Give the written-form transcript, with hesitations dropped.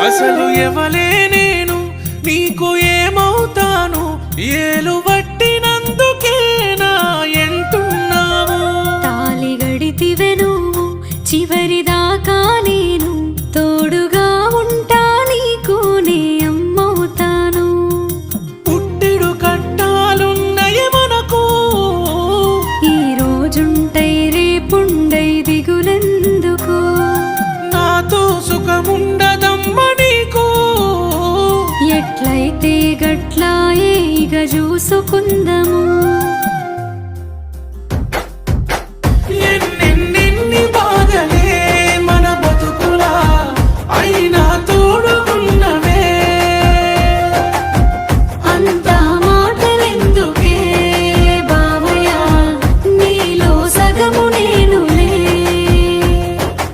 అసలు ఎవలే నేను నీకు ఏమవుతాను ఏలు పట్టినందుకే నా ఎంటున్నావు తాలి గడితివే నువ్వు చివరిదాకా నేను తోడుగా ఉంటా నీకు నే అమ్మవుతాను పుట్టిడు కట్టాలున్నయ మనకు ఈ రోజుంటై రేపుండై దిగులెందుకు నాతో సుఖముండదమ్మ నీకు ఎట్లయితే గట్లాయే ఇక చూసుకుందము